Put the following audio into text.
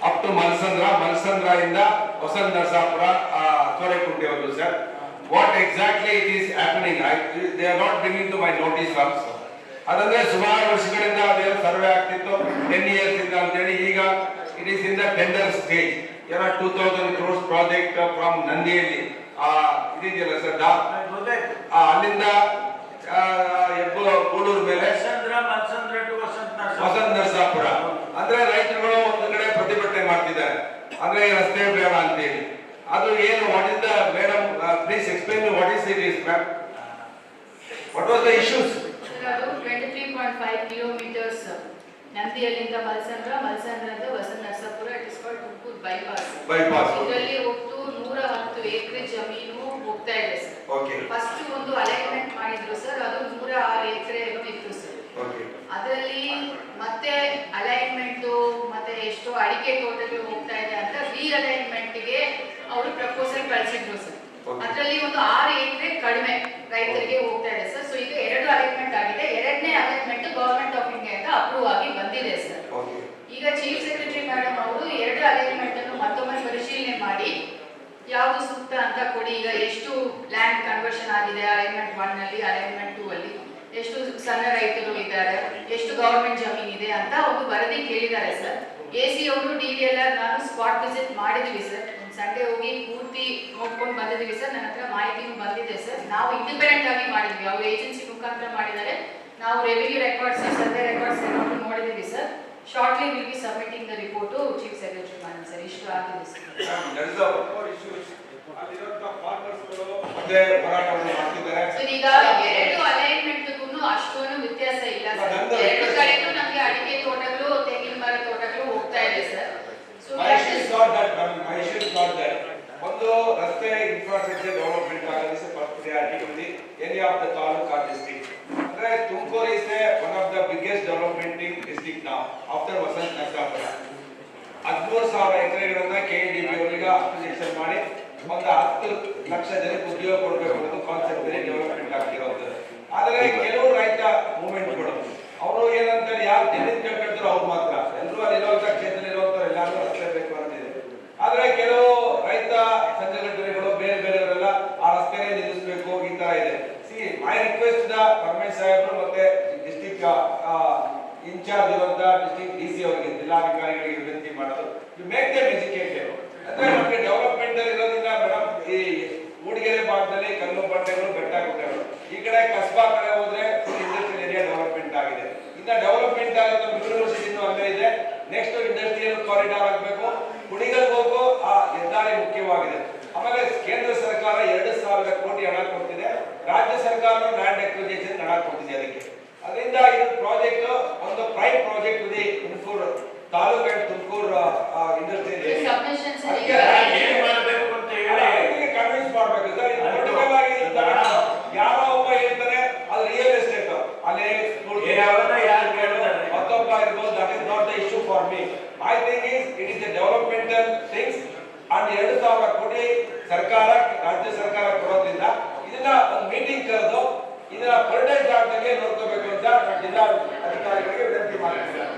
Up to Malsandra ಇಂದ ವಸಂತ ನರಸಾಪುರ ತೋರೆಕುಂಟೆವರೆಗೂ sir. What exactly it is happening, they are not bringing to my notice also. ಅದಂದ್ರೆ ಸುಮಾರು ವರ್ಷಗಳಿಂದ ಅದೇನು ಸರ್ವೆ ಆಗ್ತಿತ್ತು 10 years ಇಂದ ಅಂತೇಳಿ, ಈಗ it is in the tender stage. ಏನೋ 2000 crores ಪ್ರಾಜೆಕ್ಟ್ ಫ್ರಮ್ ನಂದಿಯಲ್ಲಿ ಇದೆಯಲ್ಲ ಸರ್, ಅಲ್ಲಿಂದ ಗೂಳೂರು ಮೇಲೆ ವಸಂತ ನರಸಾಪುರ ಅಂದ್ರೆ ರೈತರುಗಳು ಒಂದು ಕಡೆ ಪ್ರತಿಭಟನೆ ಮಾಡ್ತಿದ್ದಾರೆ, ಅಂದ್ರೆ ರಸ್ತೆ ಬೇಡ ಅಂತೇಳಿ. ಅದು ಏನು, what is the madam, please explain what is it is ma'am, what was the issues? ಅದು 23.5 kilometers ನಂದಿಯಲ್ಲಿಂದ ಮಲ್ಸಂದ್ರದಿಂದ Vasanta Narasapura, it is called Tumakuru bypass. ಇದರಲ್ಲಿ ಒಟ್ಟು 110 ಎಕರೆ ಜಮೀನು ಹೋಗ್ತಾ ಇದೆ ಸರ್. ಫಸ್ಟ್ ಒಂದು ಅಲೈನ್ಮೆಂಟ್ ಮಾಡಿದ್ರು ಸರ್, ಅದು 106 ಎಕರೆ ಇತ್ತು ಸರ್. ಅದರಲ್ಲಿ ಮತ್ತೆ ಅಲೈನ್ಮೆಂಟ್ ಮತ್ತೆ ಎಷ್ಟು ಅಡಿಕೆ ತೋಟಗಳು ಹೋಗ್ತಾ ಇದೆ ಅಂತ ರೀಅಲೈನ್ಮೆಂಟ್ ಗೆ ಅವರು ಪ್ರಪೋಸಲ್ ಕಳಿಸಿದ್ರು ಸರ್. ಅದರಲ್ಲಿ ಒಂದು 6 ಎಕರೆ ಕಡಿಮೆ ರೈತರಿಗೆ ಹೋಗ್ತಾ ಇದೆ ಸರ್. ಸೊ ಈಗ 2 ಅಲೈನ್ಮೆಂಟ್ ಆಗಿದೆ. 2ನೇ ಅಲೈನ್ಮೆಂಟ್ ಗವರ್ಮೆಂಟ್ ಆಫ್ ಇಂಡಿಯಾ ಇಂದ ಅಪ್ರೂವ್ ಆಗಿ ಬಂದಿದೆ ಸರ್. ಈಗ ಚೀಫ್ ಸೆಕ್ರೆಟರಿ ಮೇಡಮ್ ಅವರು 2 ಅಲೈನ್ಮೆಂಟ್ ಅನ್ನು ಮತ್ತೊಮ್ಮೆ ಪರಿಶೀಲನೆ ಮಾಡಿ ಯಾವುದು ಸೂಕ್ತ ಅಂತ ಕೊಡಿ. ಈಗ ಎಷ್ಟು ಲ್ಯಾಂಡ್ ಕನ್ವರ್ಷನ್ ಆಗಿದೆ ಅಲೈನ್ಮೆಂಟ್ 1 ನಲ್ಲಿ, ಅಲೈನ್ಮೆಂಟ್ 2 ಅಲ್ಲಿ ಎಷ್ಟು ಸಣ್ಣ ರೈತರು ಇದ್ದಾರೆ, ಎಷ್ಟು ಗವರ್ಮೆಂಟ್ ಜಮೀನ್ ಇದೆ ಅಂತ ಒಂದು ವರದಿ ಕೇಳಿದ್ದಾರೆ ಸರ್. ಎಸಿ ಅವರು ಡಿಡಿಎಲ್ಆರ್ ನಾನು ಸ್ಪಾಟ್ ವಿಸಿಟ್ ಮಾಡಿದ್ವಿ ಸರ್. ಸಂಡೇ ಹೋಗಿ ಪೂರ್ತಿ ನೋಡ್ಕೊಂಡು ಬಂದಿದ್ವಿ ಸರ್. ನನ್ನ ಹತ್ರ ಮಾಹಿತಿನೂ ಬಂದಿದೆ ಸರ್. ನಾವು ಇಂಡಿಪೆಂಡೆಂಟ್ ಆಗಿ ಮಾಡಿದ್ವಿ, ಅವರು ಏಜೆನ್ಸಿ ಮುಖಾಂತರ ಮಾಡಿದ್ದಾರೆ. ನಾವು ರೆವಿನ್ಯೂ ರೆಕಾರ್ಡ್ಸ್, ಸರ್ವೆ ರೆಕಾರ್ಡ್ಸ್ ನೋಡಿದ್ವಿ sir. Shortly will be submitting the report to chief secretary madam sir. ಇಷ್ಟು ಆಗಿದೆ ಸರ್. ಈಗ 2 ಅಲೈನ್ಮೆಂಟ್ಗೂ ಅಷ್ಟೊಂದು ವ್ಯತ್ಯಾಸ ಇಲ್ಲ ಸರ್. 2 ಕಡೆಗೂ ನಮಗೆ ಅಡಿಕೆ ತೋಟಗಳು, ತೆಂಗಿನ ಮರ ತೋಟಗಳು ಹೋಗ್ತಾ ಇದೆ ಸರ್. ಒಂದು ರಸ್ತೆ ಇನ್ಫ್ರಾಸ್ಟ್ರಕ್ಚರ್ ಡೆವಲಪ್ಮೆಂಟ್ ಆಗೋದಿಸ್ first priority to the area of the taluk or district. ಅಂದ್ರೆ Tumakuru is one of the biggest developmenting district ನಾವು ಆಫ್ಟರ್ ವಸಂತ ನರಸಾಪುರ. 13,000 ಎಕರೆಗಳನ್ನ ಕೆಡಿಪಿ ಅವರಿಗೆ ಅಪ್ಲಿಕೇಶನ್ ಮಾಡಿ ಒಂದು 10 ಲಕ್ಷ ಜನಕ್ಕೆ ಉದ್ಯೋಗ ಕೊಡಬೇಕು ಅನ್ನೋದು ಕಾನ್ಸೆಪ್ಟ್ ಡೆವಲಪ್ಮೆಂಟ್ ಆಗ್ತಿರೋದು. ಆದರೆ ಕೆಲವು ರೈತ ಮೂವ್ಮೆಂಟ್ಗಳು ಅವರು ಏನಂತಾರೆ, ಯಾವ ಜಮೀನು ಕೇಳ್ಕೊಳ್ತಾರೋ ಅವ್ರು ಮಾತ್ರ, ಎಲ್ಲರೂ ಅಲ್ಲಿ ಇರುವಂತ ಕ್ಷೇತ್ರದಲ್ಲಿ ಇರುವಂತ ಎಲ್ಲರೂ ರಸ್ತೆ ಬೇಕು ಅಂತಿದೆ. ಆದ್ರೆ ಕೆಲವು ರೈತ ಸಂಘಟನೆಗಳು ಬೇರೆ ಬೇರೆಯವರೆಲ್ಲ ಆ ರಸ್ತೆನೇ ನಿಲ್ಲಿಸಬೇಕು ಈ ತರ ಇದೆ. See my request the Paramesh ಸಾಹೇಬರು ಮತ್ತೆ ಡಿಸ್ಟ್ರಿಕ್ಟ್ ಇನ್ಚಾರ್ಜ್ ಇರುವಂತ ಡಿಸ್ಟ್ರಿಕ್ಟ್ ಡಿಸಿ ಅವರಿಗೆ, ಜಿಲ್ಲಾಧಿಕಾರಿಗಳಿಗೆ ವಿನಂತಿ ಮಾಡೋದು, ಯು ಮೇಕ್ ದೆಮ್ ಎಜುಕೇಟೆಡ್. ಅಂದ್ರೆ ನಮಗೆ ಡೆವಲಪ್ಮೆಂಟ್ ಅಲ್ಲಿ ಇರೋದ್ರಿಂದ ಮೇಡಮ್, ಈ ಮೂಡಿಗೆರೆ ಭಾಗದಲ್ಲಿ ಕಲ್ಲು ಬಂಡೆಗಳು, ಬೆಟ್ಟ ಗುಡ್ಡಗಳು, ಈ ಕಡೆ ಕಸ್ಬಾ ಕಡೆ ಹೋದ್ರೆ ಇಂಡಸ್ಟ್ರಿಯಲ್ ಏರಿಯಾ ಡೆವಲಪ್ಮೆಂಟ್ ಆಗಿದೆ. ಇನ್ನ ಡೆವಲಪ್ಮೆಂಟ್ ಆಗೋದು ಯೂನಿವರ್ಸಿಟಿ ಅಲ್ಲೇ ಇದೆ. ನೆಕ್ಸ್ಟ್ ಇಂಡಸ್ಟ್ರಿಯಲ್ ಕಾರಿಡಾರ್ ಆಗಬೇಕು. ಕುಣಿಗಲ್ಗೆ ಹೋಗೋ ಆ ಹೆದ್ದಾರಿ ಮುಖ್ಯವಾಗಿದೆ. ಆಮೇಲೆ ಕೇಂದ್ರ ಸರ್ಕಾರ 2,000 ಕೋಟಿ ಹಣ ಕೊಡ್ತಿದೆ, ರಾಜ್ಯ ಸರ್ಕಾರ ಲ್ಯಾಂಡ್ ಅಕ್ವಿಸಿಷನ್ ಹಣ ಕೊಡ್ತಿದೆ ಅದಕ್ಕೆ. ಅದರಿಂದ ಇದು ಪ್ರಾಜೆಕ್ಟ್ ಒಂದು ಪ್ರೈಮ್ ಪ್ರಾಜೆಕ್ಟ್ ಇದೆ Tumakuru taluk and Tumakuru industrial area. Convince ಮಾಡಬೇಕು ಸರ್. ಪೊಲಿಟಿಕಲ್ ಆಗಿ ಯಾರೋ ಒಬ್ಬ ಹೇಳ್ತಾರೆ ಅದು ರಿಯಲ್ ಎಸ್ಟೇಟ್, ಅಲ್ಲಿ ಮತ್ತೊಬ್ಬ ಇರ್ಬೋದು. That is not the issue for me. My thing is it is the developmental things and 2,000 ಕೋಟಿ ಸರ್ಕಾರ, ರಾಜ್ಯ ಸರ್ಕಾರ ಕೊಡೋದ್ರಿಂದ ಇದನ್ನ ಒಂದು ಮೀಟಿಂಗ್ ಕರೆದು ಇದನ್ನ ಪರ್ಮನೆಂಟ್ ಜಾಗದಲ್ಲಿ ನೋಡ್ಕೋಬೇಕು ಅಂತ ಜಿಲ್ಲಾ ಅಧಿಕಾರಿಗಳಿಗೆ ವಿನಂತಿ ಮಾಡ್ತಿದ್ದಾರೆ.